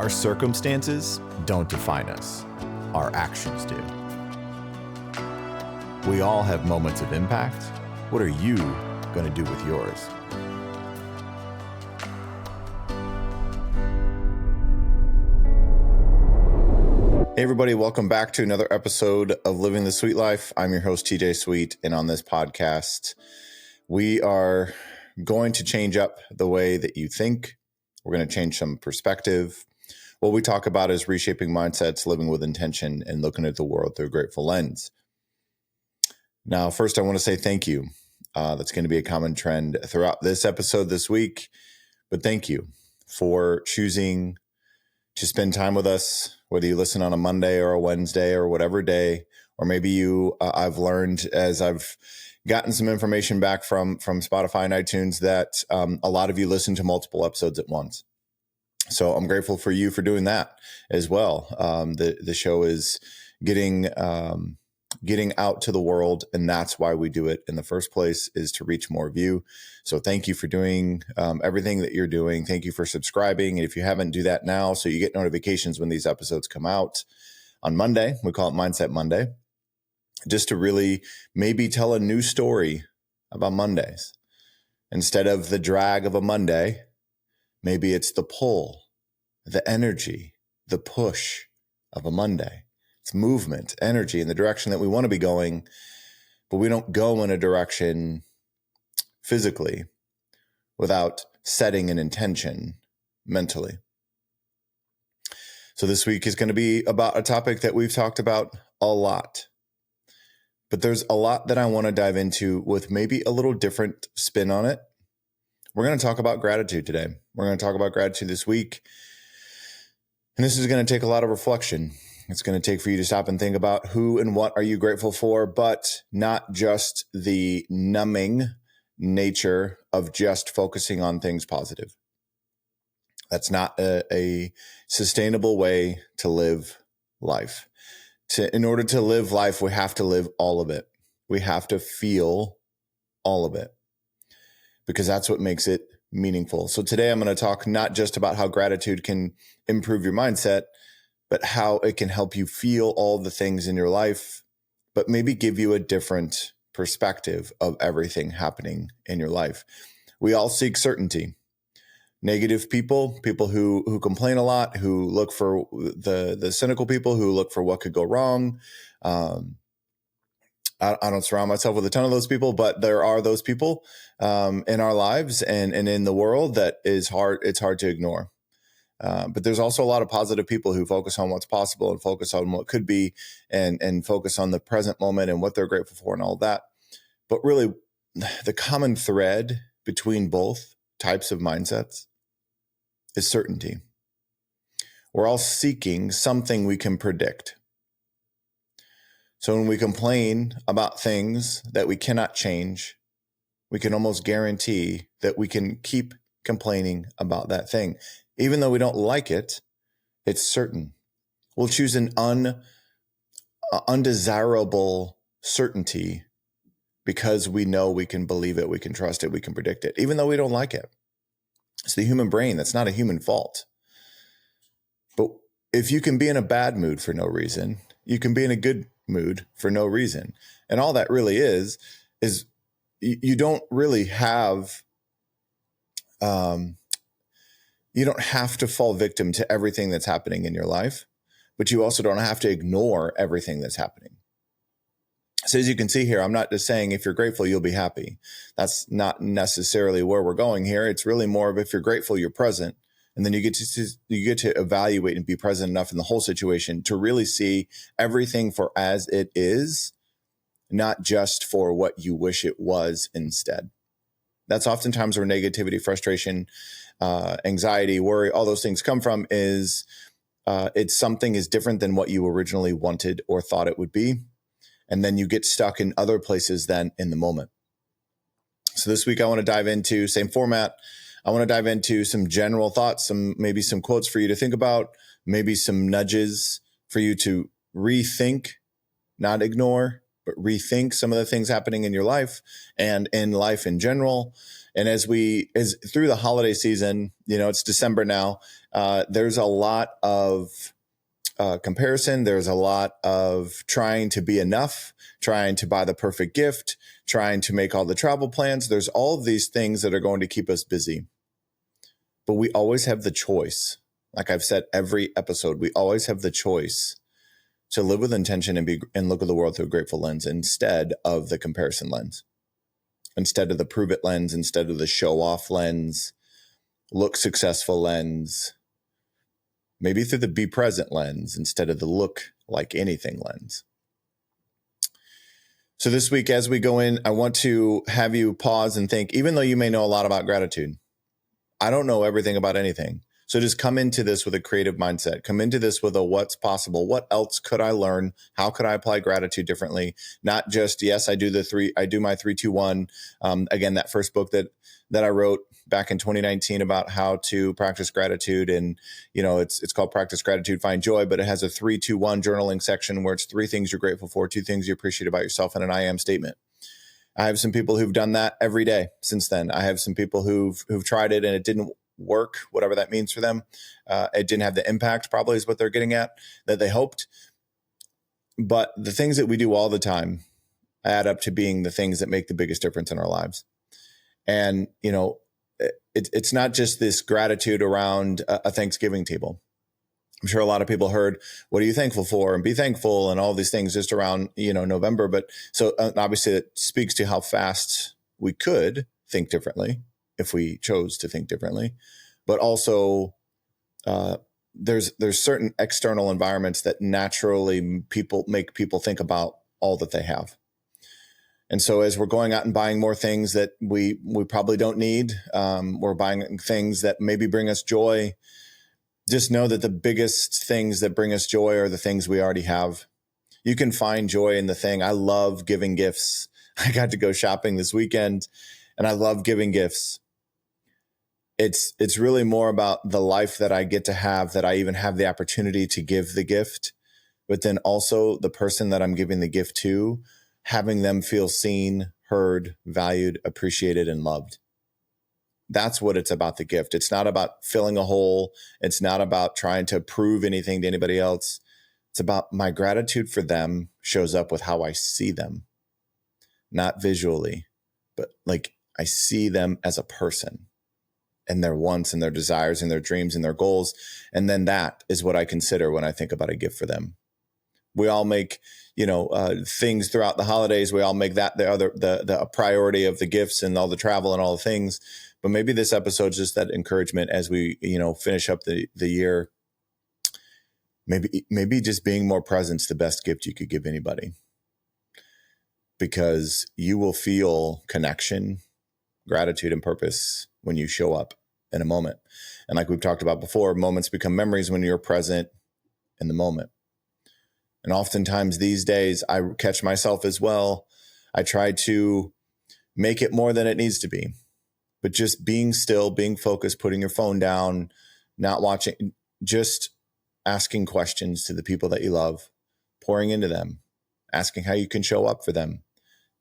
Our circumstances don't define us. Our actions do. We all have moments of impact. What are you going to do with yours? Hey everybody, welcome back to another episode of Living the Sweet Life. I'm your host, TJ Sweet, and on this podcast, we are going to change up the way that you think. We're going to change some perspective. What we talk about is reshaping mindsets, living with intention, and looking at the world through a grateful lens. Now, first, I want to say thank you. That's going to be a common trend throughout this episode this week, but thank you for choosing to spend time with us, whether you listen on a Monday or a Wednesday or whatever day, or maybe I've learned as I've gotten some information back from Spotify and iTunes that a lot of you listen to multiple episodes at once. So I'm grateful for you for doing that as well. The show is getting out to the world, and that's why we do it in the first place, is to reach more of you. So thank you for doing everything that you're doing. Thank you for subscribing. And if you haven't, do that now so you get notifications when these episodes come out on Monday. We call it Mindset Monday, just to really maybe tell a new story about Mondays. Instead of the drag of a Monday, maybe it's the pull, the energy, the push of a Monday. It's movement, energy in the direction that we want to be going, but we don't go in a direction physically without setting an intention mentally. So this week is going to be about a topic that we've talked about a lot, but there's a lot that I want to dive into with maybe a little different spin on it. We're going to talk about gratitude today. We're going to talk about gratitude this week. And this is going to take a lot of reflection. It's going to take for you to stop and think about who and what are you grateful for, but not just the numbing nature of just focusing on things positive. That's not a sustainable way to live life. In order to live life, we have to live all of it. We have to feel all of it, because that's what makes it meaningful. So today I'm going to talk not just about how gratitude can improve your mindset, but how it can help you feel all the things in your life, but maybe give you a different perspective of everything happening in your life. We all seek certainty. Negative people who complain a lot, who look for the cynical people, who look for what could go wrong. I don't surround myself with a ton of those people, but there are those people in our lives and in the world that is hard. It's hard to ignore. But there's also a lot of positive people who focus on what's possible and focus on what could be and focus on the present moment and what they're grateful for and all that. But really, the common thread between both types of mindsets is certainty. We're all seeking something we can predict. So when we complain about things that we cannot change, we can almost guarantee that we can keep complaining about that thing. Even though we don't like it, it's certain. We'll choose an undesirable certainty because we know we can believe it, we can trust it, we can predict it, even though we don't like it. It's the human brain. That's not a human fault. But if you can be in a bad mood for no reason, you can be in a good mood for no reason. And all that really is you don't really have you don't have to fall victim to everything that's happening in your life, but you also don't have to ignore everything that's happening. So as you can see here, I'm not just saying if you're grateful, you'll be happy. That's not necessarily where we're going here. It's really more of if you're grateful, you're present. And then you get to evaluate and be present enough in the whole situation to really see everything for as it is, not just for what you wish it was instead. That's oftentimes where negativity, frustration, anxiety, worry, all those things come from, is it's something is different than what you originally wanted or thought it would be. And then you get stuck in other places than in the moment. So this week I want to dive into, same format, I want to dive into some general thoughts, maybe some quotes for you to think about, maybe some nudges for you to rethink, not ignore, but rethink some of the things happening in your life and in life in general. And as through the holiday season, it's December now, There's a lot of comparison. There's a lot of trying to be enough, trying to buy the perfect gift, trying to make all the travel plans. There's all of these things that are going to keep us busy. But we always have the choice. Like I've said every episode, we always have the choice to live with intention and look at the world through a grateful lens instead of the comparison lens, instead of the prove it lens, instead of the show off lens, look successful lens, maybe through the be present lens instead of the look like anything lens. So this week, as we go in, I want to have you pause and think, even though you may know a lot about gratitude, I don't know everything about anything. So just come into this with a creative mindset. Come into this with a what's possible. What else could I learn? How could I apply gratitude differently? Not just, yes, I do my 3-2-1. Again, that first book that I wrote back in 2019 about how to practice gratitude. And, it's called Practice Gratitude, Find Joy, but it has a 3-2-1 journaling section where it's 3 things you're grateful for, 2 things you appreciate about yourself, and an I am statement. I have some people who've done that every day since then. I have some people who've tried it and it didn't work, whatever that means for them. It didn't have the impact, probably is what they're getting at, that they hoped. But the things that we do all the time add up to being the things that make the biggest difference in our lives. And, it's not just this gratitude around a Thanksgiving table. I'm sure a lot of people heard, what are you thankful for? And be thankful and all these things just around, November. But so obviously it speaks to how fast we could think differently if we chose to think differently. But also there's certain external environments that naturally make people think about all that they have. And so as we're going out and buying more things that we probably don't need, we're buying things that maybe bring us joy. Just know that the biggest things that bring us joy are the things we already have. You can find joy in the thing. I love giving gifts. I got to go shopping this weekend and I love giving gifts. It's really more about the life that I get to have, that I even have the opportunity to give the gift, but then also the person that I'm giving the gift to, having them feel seen, heard, valued, appreciated, and loved. That's what it's about, the gift. It's not about filling a hole. It's not about trying to prove anything to anybody else. It's about my gratitude for them shows up with how I see them, not visually, but like I see them as a person and their wants and their desires and their dreams and their goals. And then that is what I consider when I think about a gift for them. We all make, things throughout the holidays. We all make that the priority of the gifts and all the travel and all the things. But maybe this episode is just that encouragement as we, finish up the year. Maybe just being more present is the best gift you could give anybody, because you will feel connection, gratitude, and purpose when you show up in a moment. And like we've talked about before, moments become memories when you're present in the moment. And oftentimes these days, I catch myself as well. I try to make it more than it needs to be. But just being still, being focused, putting your phone down, not watching, just asking questions to the people that you love, pouring into them, asking how you can show up for them,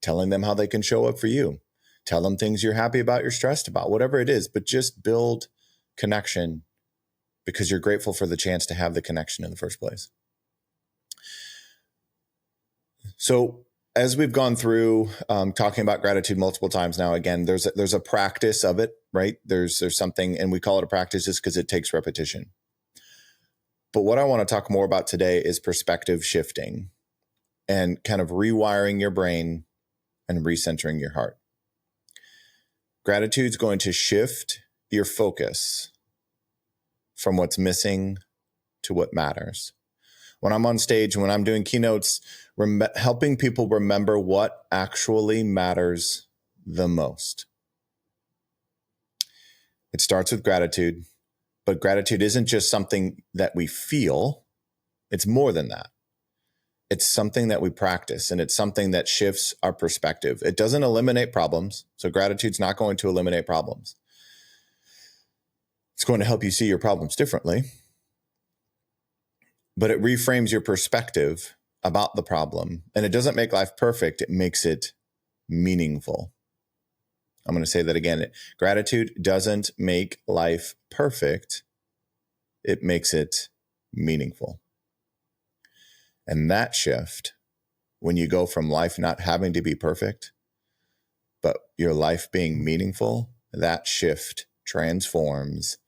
telling them how they can show up for you. Tell them things you're happy about, you're stressed about, whatever it is, but just build connection because you're grateful for the chance to have the connection in the first place. So as we've gone through talking about gratitude multiple times now, again, there's a practice of it, right? There's something, and we call it a practice just because it takes repetition. But what I want to talk more about today is perspective shifting and kind of rewiring your brain and recentering your heart. Gratitude is going to shift your focus from what's missing to what matters. When I'm on stage, when I'm doing keynotes, helping people remember what actually matters the most. It starts with gratitude, but gratitude isn't just something that we feel. It's more than that. It's something that we practice, and it's something that shifts our perspective. It doesn't eliminate problems. So gratitude's not going to eliminate problems. It's going to help you see your problems differently, but it reframes your perspective about the problem. And it doesn't make life perfect. It makes it meaningful. I'm going to say that again. Gratitude doesn't make life perfect. it makes it meaningful. And that shift, when you go from life not having to be perfect, but your life being meaningful, that shift transforms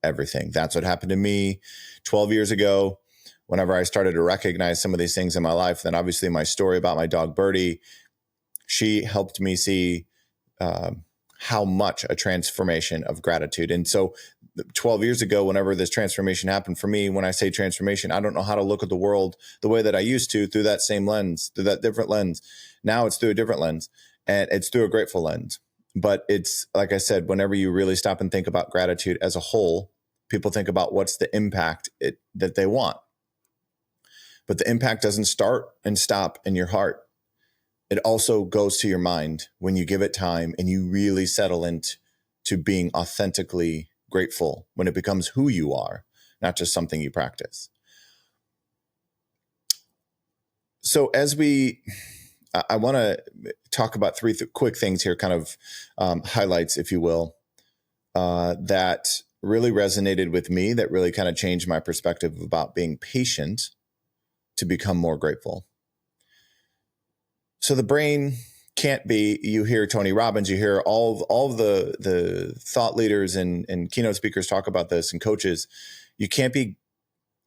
everything. That's what happened to me 12 years ago. Whenever I started to recognize some of these things in my life, then obviously my story about my dog Birdie, she helped me see how much a transformation of gratitude. And so 12 years ago, whenever this transformation happened for me, when I say transformation, I don't know how to look at the world the way that I used to through that same lens, through that different lens. Now it's through a different lens, and it's through a grateful lens. But it's, like I said, whenever you really stop and think about gratitude as a whole, people think about what's the impact that they want. But the impact doesn't start and stop in your heart. It also goes to your mind when you give it time and you really settle into being authentically grateful, when it becomes who you are, not just something you practice. So I want to talk about three quick things here, kind of highlights, if you will, that really resonated with me, that really kind of changed my perspective about being patient to become more grateful. So the brain can't be, you hear Tony Robbins, you hear all of the thought leaders and keynote speakers talk about this, and coaches, you can't be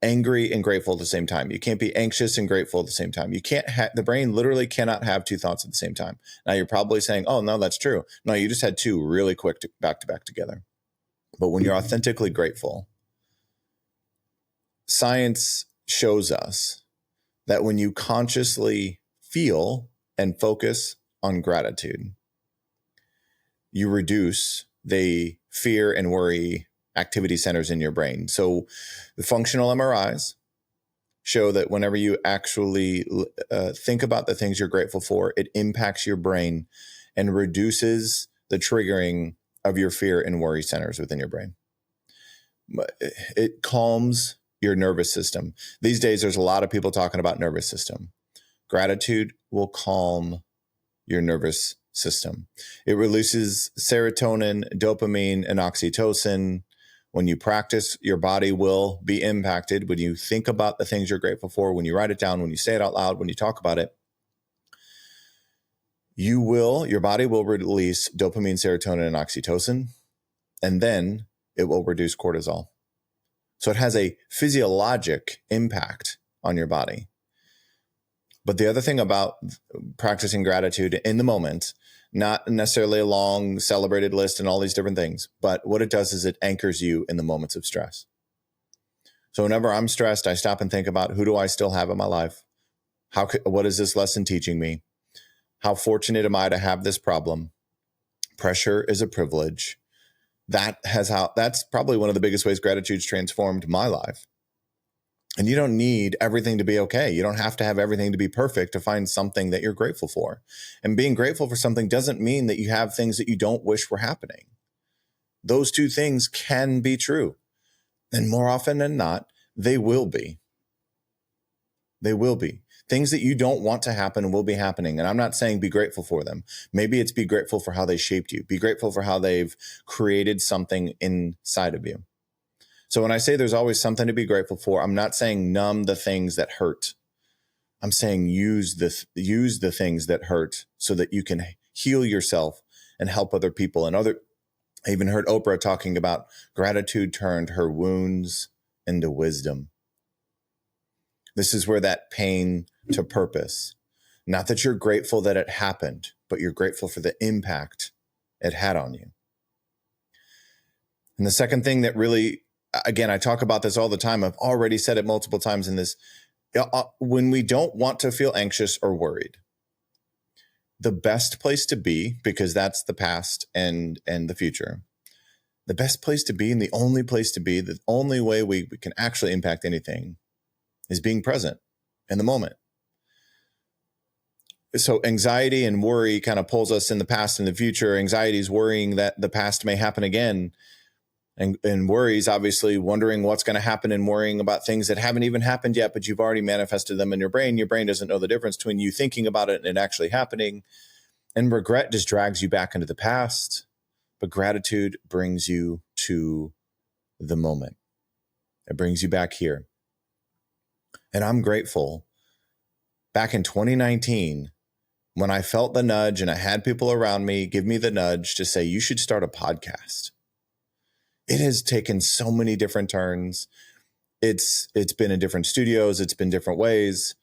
angry and grateful at the same time. You can't be anxious and grateful at the same time. You can't the brain literally cannot have two thoughts at the same time. Now you're probably saying, oh, no, that's true. No, you just had two really quick back to back together. But when you're authentically grateful, science shows us that when you consciously feel and focus on gratitude, you reduce the fear and worry activity centers in your brain. So the functional MRIs show that whenever you actually think about the things you're grateful for, it impacts your brain and reduces the triggering of your fear and worry centers within your brain. It calms your nervous system. These days, there's a lot of people talking about nervous system. Gratitude will calm your nervous system. It releases serotonin, dopamine, and oxytocin. When you practice, your body will be impacted. When you think about the things you're grateful for, when you write it down, when you say it out loud, when you talk about it, your body will release dopamine, serotonin, and oxytocin, and then it will reduce cortisol. So it has a physiologic impact on your body. But the other thing about practicing gratitude in the moment, not necessarily a long celebrated list and all these different things, but what it does is it anchors you in the moments of stress. So whenever I'm stressed, I stop and think about, who do I still have in my life? What is this lesson teaching me? How fortunate am I to have this problem? Pressure is a privilege. That's probably one of the biggest ways gratitude's transformed my life. And you don't need everything to be okay. You don't have to have everything to be perfect to find something that you're grateful for. And being grateful for something doesn't mean that you have things that you don't wish were happening. Those two things can be true. And more often than not, they will be. They will be. Things that you don't want to happen will be happening. And I'm not saying be grateful for them. Maybe it's be grateful for how they shaped you. Be grateful for how they've created something inside of you. So when I say there's always something to be grateful for, I'm not saying numb the things that hurt. I'm saying use the things that hurt so that you can heal yourself and help other people. I even heard Oprah talking about gratitude turned her wounds into wisdom. This is where that pain to purpose. Not that you're grateful that it happened, but you're grateful for the impact it had on you. And the second thing that really, again, I talk about this all the time. I've already said it multiple times in this. When we don't want to feel anxious or worried, the best place to be, because that's the past and the future, the best place to be and the only place to be, the only way we can actually impact anything is being present in the moment. So anxiety and worry kind of pulls us in the past and the future. Anxiety is worrying that the past may happen again. And worries, obviously, wondering what's going to happen and worrying about things that haven't even happened yet, but you've already manifested them in your brain. Your brain doesn't know the difference between you thinking about it and it actually happening. And regret just drags you back into the past. But gratitude brings you to the moment. It brings you back here. And I'm grateful. Back in 2019, when I felt the nudge and I had people around me give me the nudge to say, you should start a podcast. It has taken so many different turns. It's been in different studios. It's been different ways.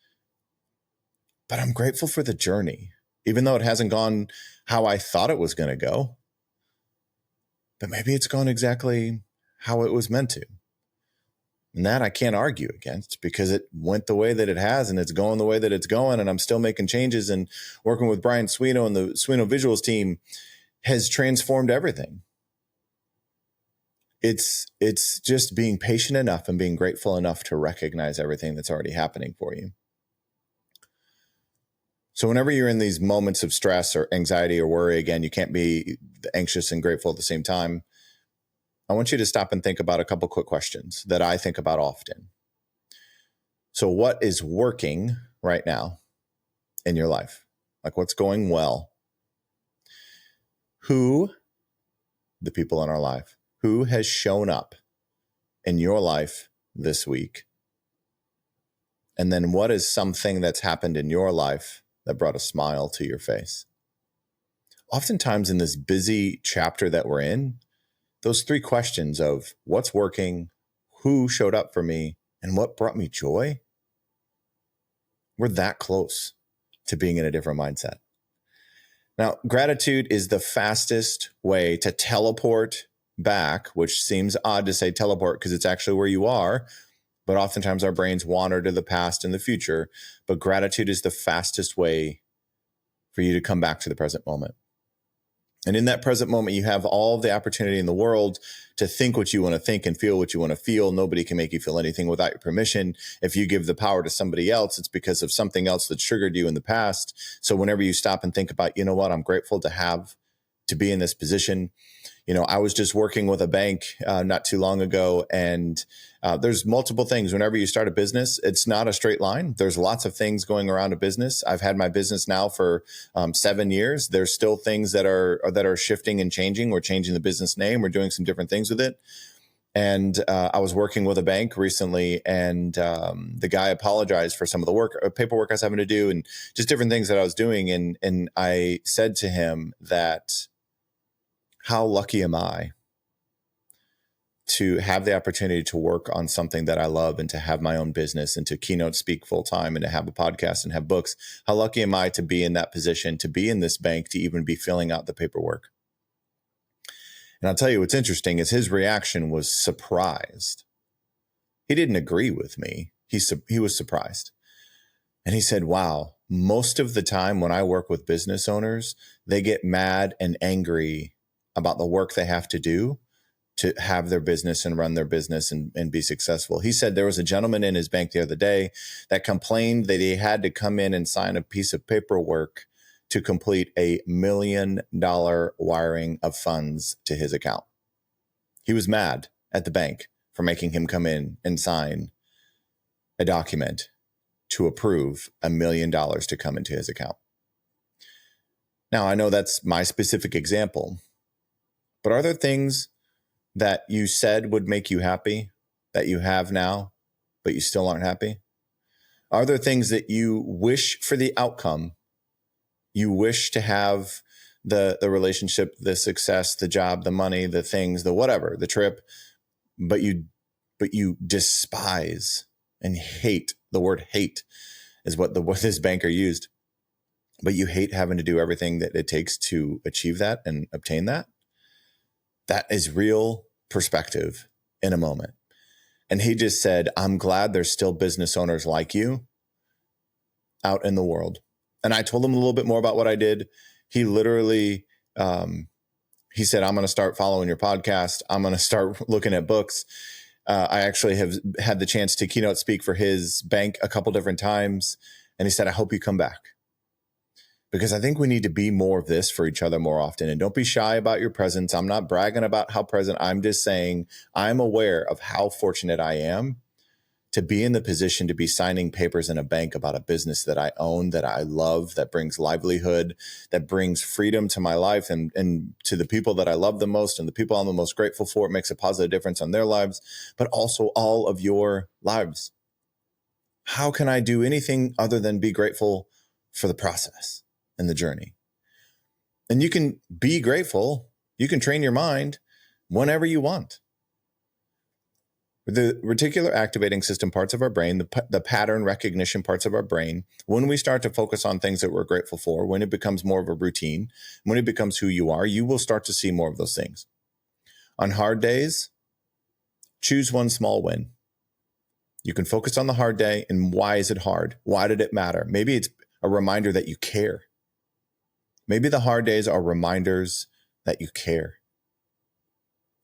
But I'm grateful for the journey, even though it hasn't gone how I thought it was going to go. But maybe it's gone exactly how it was meant to. And that I can't argue against, because it went the way that it has, and it's going the way that it's going. And I'm still making changes, and working with Brian Swino and the Swino Visuals team has transformed everything. It's just being patient enough and being grateful enough to recognize everything that's already happening for you. So whenever you're in these moments of stress or anxiety or worry, again, you can't be anxious and grateful at the same time. I want you to stop and think about a couple quick questions that I think about often. So what is working right now in your life? Like, what's going well? Who, the people in our life, who has shown up in your life this week? And then what is something that's happened in your life that brought a smile to your face? Oftentimes in this busy chapter that we're in, those three questions of what's working, who showed up for me, and what brought me joy, we're that close to being in a different mindset. Now, gratitude is the fastest way to teleport back, which seems odd to say teleport because it's actually where you are, but oftentimes our brains wander to the past and the future. But gratitude is the fastest way for you to come back to the present moment. And in that present moment, you have all the opportunity in the world to think what you want to think and feel what you want to feel. Nobody can make you feel anything without your permission. If you give the power to somebody else, it's because of something else that triggered you in the past. So whenever you stop and think about, you know what, I'm grateful to be in this position. I was just working with a bank not too long ago, and there's multiple things. Whenever you start a business, it's not a straight line. There's lots of things going around a business. I've had my business now for 7 years. There's still things that are shifting and changing. We're changing the business name. We're doing some different things with it. And I was working with a bank recently, and the guy apologized for some of the paperwork I was having to do, and just different things that I was doing. And I said to him that, how lucky am I to have the opportunity to work on something that I love, and to have my own business, and to keynote speak full time, and to have a podcast and have books. How lucky am I to be in that position, to be in this bank, to even be filling out the paperwork? And I'll tell you what's interesting is his reaction was surprised. He didn't agree with me. He was surprised. And he said, wow, most of the time when I work with business owners, they get mad and angry about the work they have to do to have their business and run their business and be successful. He said there was a gentleman in his bank the other day that complained that he had to come in and sign a piece of paperwork to complete $1 million wiring of funds to his account. He was mad at the bank for making him come in and sign a document to approve $1 million to come into his account. Now, I know that's my specific example, but are there things that you said would make you happy that you have now, but you still aren't happy? Are there things that you wish for the outcome? You wish to have the relationship, the success, the job, the money, the things, the whatever, the trip, but you despise and hate. The word hate is what this banker used. But you hate having to do everything that it takes to achieve that and obtain that. That is real perspective in a moment. And he just said, I'm glad there's still business owners like you out in the world. And I told him a little bit more about what I did. He literally, he said, I'm going to start following your podcast. I'm going to start looking at books. I actually have had the chance to keynote speak for his bank a couple different times. And he said, I hope you come back, because I think we need to be more of this for each other more often. And don't be shy about your presence. I'm not bragging about how present. I'm just saying I'm aware of how fortunate I am to be in the position to be signing papers in a bank about a business that I own, that I love, that brings livelihood, that brings freedom to my life and to the people that I love the most and the people I'm the most grateful for. It makes a positive difference on their lives, but also all of your lives. How can I do anything other than be grateful for the process and the journey? And you can be grateful. You can train your mind whenever you want. The reticular activating system parts of our brain, the pattern recognition parts of our brain, when we start to focus on things that we're grateful for, when it becomes more of a routine, when it becomes who you are, you will start to see more of those things. On hard days, choose one small win. You can focus on the hard day and why is it hard? Why did it matter? Maybe it's a reminder that you care. Maybe the hard days are reminders that you care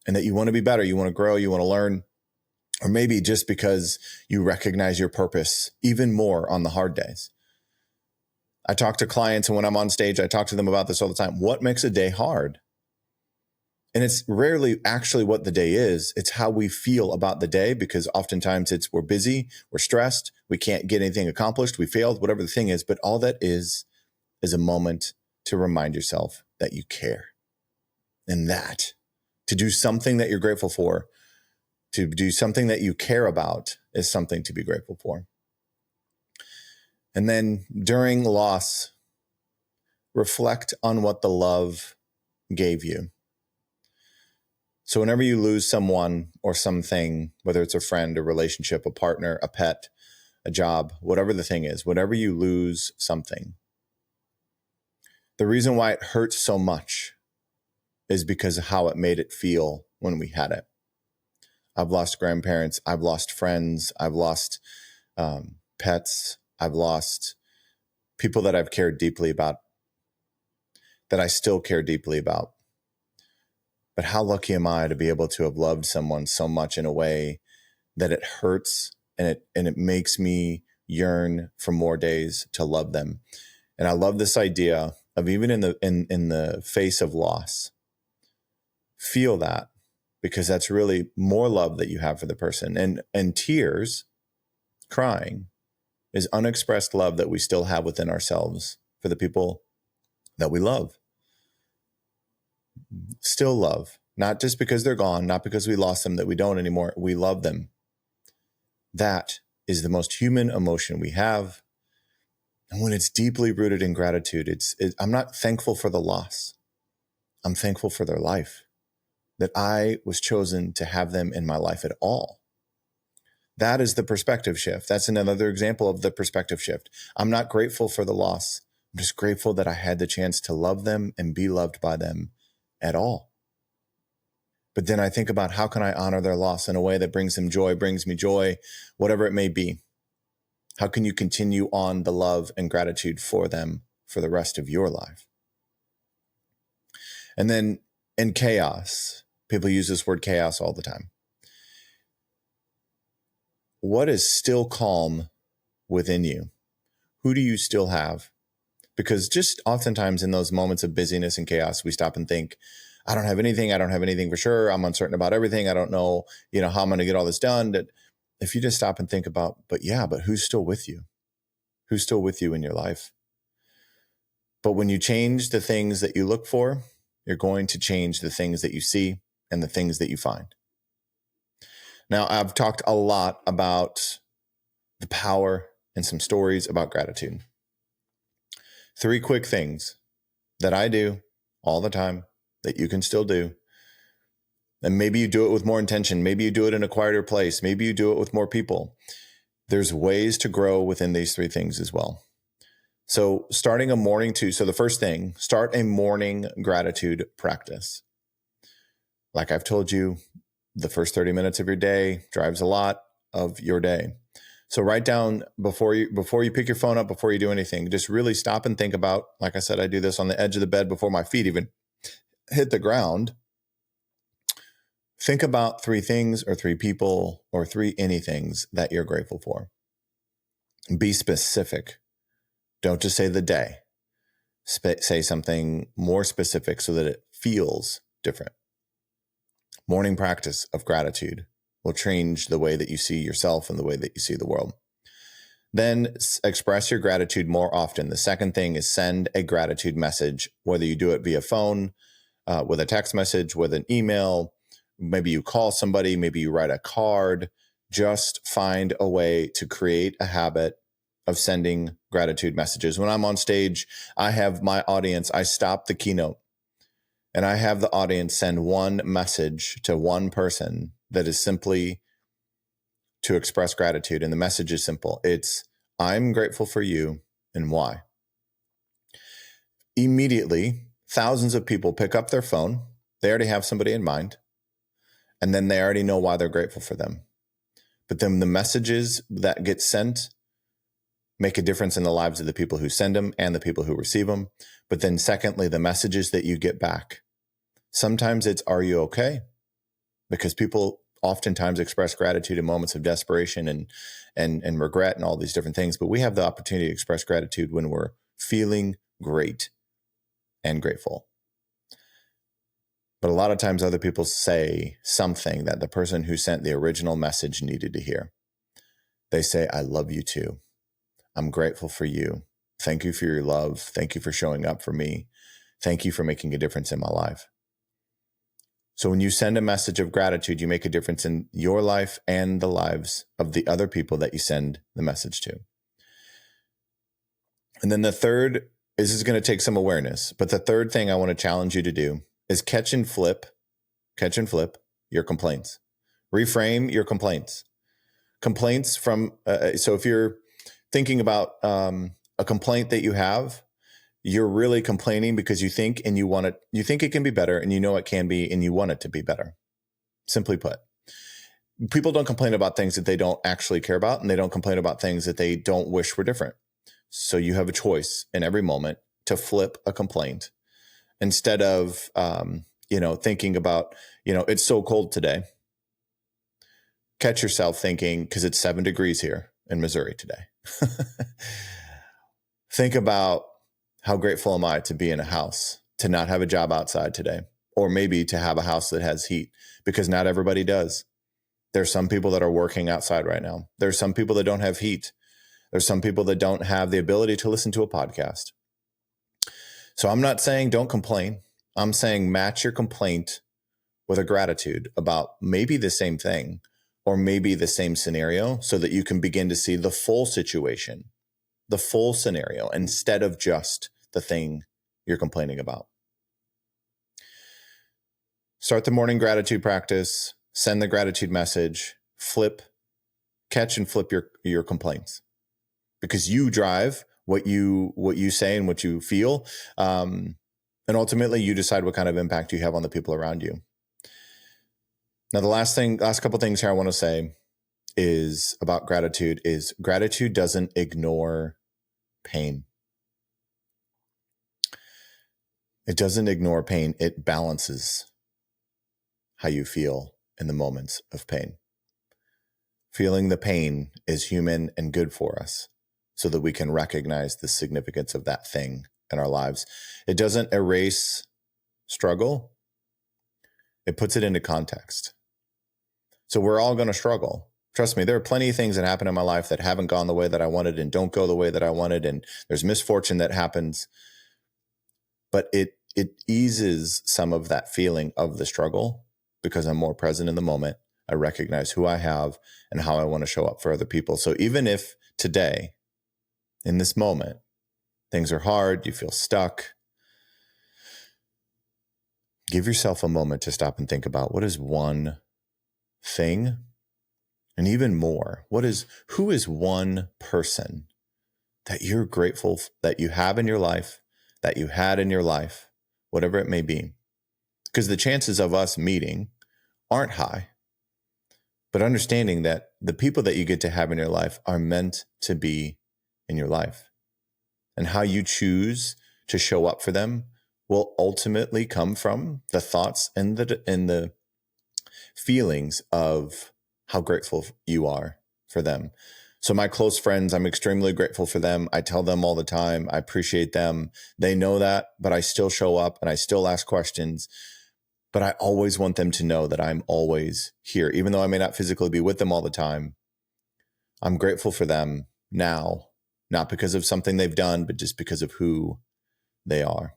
and that you want to be better, you want to grow, you want to learn. Or maybe just because you recognize your purpose even more on the hard days. I talk to clients, and when I'm on stage, I talk to them about this all the time. What makes a day hard? And it's rarely actually what the day is. It's how we feel about the day, because oftentimes we're busy, we're stressed, we can't get anything accomplished, we failed, whatever the thing is. But all that is a moment to remind yourself that you care. And that to do something that you're grateful for, to do something that you care about, is something to be grateful for. And then during loss, reflect on what the love gave you. So whenever you lose someone or something, whether it's a friend, a relationship, a partner, a pet, a job, whatever the thing is, whenever you lose something, the reason why it hurts so much is because of how it made it feel when we had it. I've lost grandparents. I've lost friends. I've lost pets. I've lost people that I've cared deeply about, that I still care deeply about. But how lucky am I to be able to have loved someone so much in a way that it hurts and it makes me yearn for more days to love them. And I love this idea of, even in the face of loss, feel that, because that's really more love that you have for the person. And tears, crying, is unexpressed love that we still have within ourselves for the people that we love. Still love, not just because they're gone, not because we lost them, that we don't anymore. We love them. That is the most human emotion we have. And when it's deeply rooted in gratitude, I'm not thankful for the loss. I'm thankful for their life, that I was chosen to have them in my life at all. That is the perspective shift. That's another example of the perspective shift. I'm not grateful for the loss. I'm just grateful that I had the chance to love them and be loved by them at all. But then I think about, how can I honor their loss in a way that brings them joy, brings me joy, whatever it may be. How can you continue on the love and gratitude for them for the rest of your life? And then in chaos, people use this word chaos all the time. What is still calm within you? Who do you still have? Because just oftentimes in those moments of busyness and chaos, we stop and think, I don't have anything. I don't have anything for sure. I'm uncertain about everything. I don't know, how I'm going to get all this done. That if you just stop and think about, but who's still with you? Who's still with you in your life? But when you change the things that you look for, you're going to change the things that you see and the things that you find. Now, I've talked a lot about the power and some stories about gratitude. 3 quick things that I do all the time that you can still do. And maybe you do it with more intention. Maybe you do it in a quieter place. Maybe you do it with more people. There's ways to grow within these 3 things as well. So starting a morning so the first thing, start a morning gratitude practice. Like I've told you, the first 30 minutes of your day drives a lot of your day. So write down before you pick your phone up, before you do anything, just really stop and think about, like I said, I do this on the edge of the bed before my feet even hit the ground. Think about 3 things or 3 people or 3 anythings that you're grateful for. Be specific. Don't just say the day. Say something more specific so that it feels different. Morning practice of gratitude will change the way that you see yourself and the way that you see the world. Then express your gratitude more often. The second thing is send a gratitude message, whether you do it via phone, with a text message, with an email, maybe you call somebody, maybe you write a card. Just find a way to create a habit of sending gratitude messages. When I'm on stage, I have my audience, I stop the keynote and I have the audience send one message to one person that is simply to express gratitude. And the message is simple. It's, I'm grateful for you and why. Immediately, thousands of people pick up their phone. They already have somebody in mind. And then they already know why they're grateful for them. But then the messages that get sent make a difference in the lives of the people who send them and the people who receive them. But then secondly, the messages that you get back. Sometimes it's, are you okay? Because people oftentimes express gratitude in moments of desperation and regret and all these different things. But we have the opportunity to express gratitude when we're feeling great and grateful. But a lot of times other people say something that the person who sent the original message needed to hear. They say, I love you too. I'm grateful for you. Thank you for your love. Thank you for showing up for me. Thank you for making a difference in my life. So when you send a message of gratitude, you make a difference in your life and the lives of the other people that you send the message to. And then the third, this is going to take some awareness, but the third thing I want to challenge you to do is catch and flip your complaints. Reframe your complaints. Complaints from, so if you're thinking about a complaint that you have, you're really complaining because you think and you want it, you think it can be better and you know it can be and you want it to be better. Simply put, people don't complain about things that they don't actually care about, and they don't complain about things that they don't wish were different. So you have a choice in every moment to flip a complaint instead of, thinking about, it's so cold today. Catch yourself thinking, because it's 7 degrees here in Missouri today. Think about, how grateful am I to be in a house, to not have a job outside today, or maybe to have a house that has heat, because not everybody does. There's some people that are working outside right now. There's some people that don't have heat. There's some people that don't have the ability to listen to a podcast. So I'm not saying don't complain. I'm saying match your complaint with a gratitude about maybe the same thing or maybe the same scenario, so that you can begin to see the full situation, the full scenario, instead of just the thing you're complaining about. Start the morning gratitude practice, send the gratitude message, catch and flip your complaints, because you drive what you say and what you feel. And ultimately you decide what kind of impact you have on the people around you. Now, the last couple things here I want to say is about gratitude is gratitude doesn't ignore pain. It doesn't ignore pain. It balances how you feel in the moments of pain. Feeling the pain is human and good for us, so that we can recognize the significance of that thing in our lives. It doesn't erase struggle. It puts it into context. So we're all going to struggle. Trust me, there are plenty of things that happen in my life that haven't gone the way that I wanted and don't go the way that I wanted. And there's misfortune that happens, but it eases some of that feeling of the struggle, because I'm more present in the moment. I recognize who I have and how I want to show up for other people. So even if today, in this moment, things are hard, you feel stuck, give yourself a moment to stop and think about, what is one thing? And even more, who is one person that you're grateful that you have in your life, that you had in your life, whatever it may be? Because the chances of us meeting aren't high, but understanding that the people that you get to have in your life are meant to be in your life, and how you choose to show up for them will ultimately come from the thoughts and the feelings of how grateful you are for them. So my close friends, I'm extremely grateful for them. I tell them all the time, I appreciate them. They know that, but I still show up and I still ask questions, but I always want them to know that I'm always here. Even though I may not physically be with them all the time, I'm grateful for them now, not because of something they've done, but just because of who they are.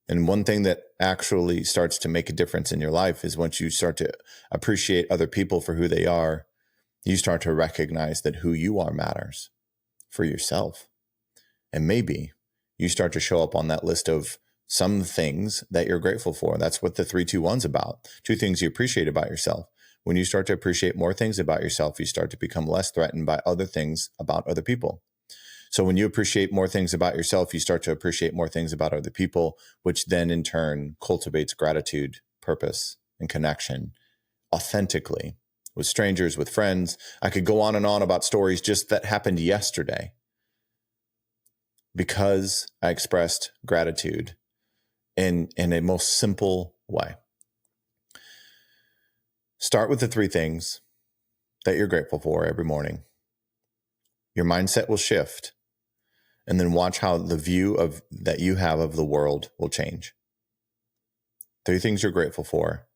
And one thing that actually starts to make a difference in your life is once you start to appreciate other people for who they are, you start to recognize that who you are matters for yourself. And maybe you start to show up on that list of some things that you're grateful for. That's what the 3-2-1's about. 2 things you appreciate about yourself. When you start to appreciate more things about yourself, you start to become less threatened by other things about other people. So when you appreciate more things about yourself, you start to appreciate more things about other people, which then in turn cultivates gratitude, purpose, and connection authentically with strangers, with friends. I could go on and on about stories just that happened yesterday because I expressed gratitude in a most simple way. Start with the 3 things that you're grateful for every morning. Your mindset will shift, and then watch how the view that you have of the world will change. 3 things you're grateful for.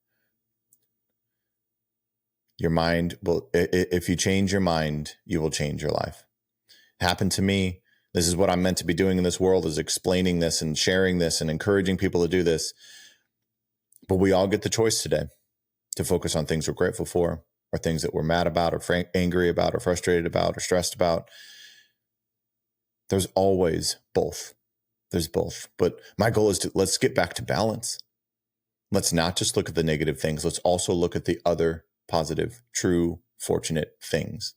Your mind will, if you change your mind, you will change your life. It happened to me. This is what I'm meant to be doing in this world, is explaining this and sharing this and encouraging people to do this. But we all get the choice today to focus on things we're grateful for, or things that we're mad about, or angry about, or frustrated about, or stressed about. There's always both. There's both. But my goal is let's get back to balance. Let's not just look at the negative things. Let's also look at the other positive, true, fortunate things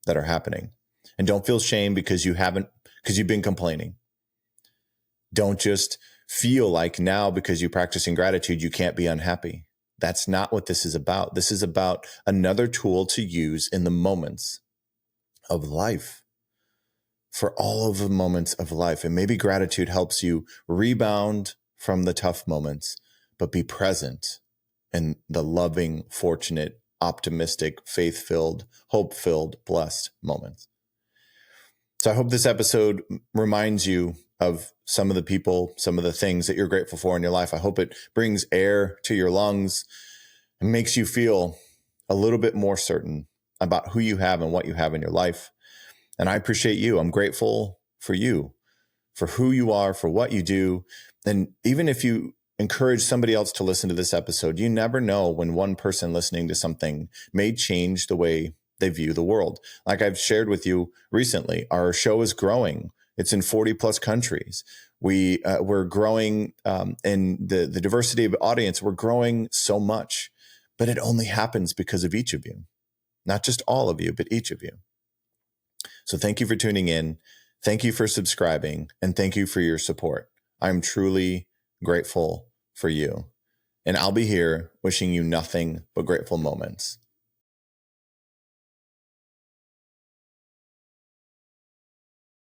that are happening. And don't feel shame because you've been complaining. Don't just feel like now because you're practicing gratitude, you can't be unhappy. That's not what this is about. This is about another tool to use in the moments of life, for all of the moments of life. And maybe gratitude helps you rebound from the tough moments, but be present in the loving, fortunate, optimistic, faith-filled, hope-filled, blessed moments. So I hope this episode reminds you of some of the people, some of the things that you're grateful for in your life. I hope it brings air to your lungs and makes you feel a little bit more certain about who you have and what you have in your life. And I appreciate you. I'm grateful for you, for who you are, for what you do. And even if you encourage somebody else to listen to this episode, you never know when one person listening to something may change the way they view the world. Like I've shared with you recently, our show is growing. It's in 40 plus countries. We're growing in the diversity of audience. We're growing so much, but it only happens because of each of you, not just all of you, but each of you. So thank you for tuning in. Thank you for subscribing, and thank you for your support. I'm truly grateful for you. And I'll be here wishing you nothing but grateful moments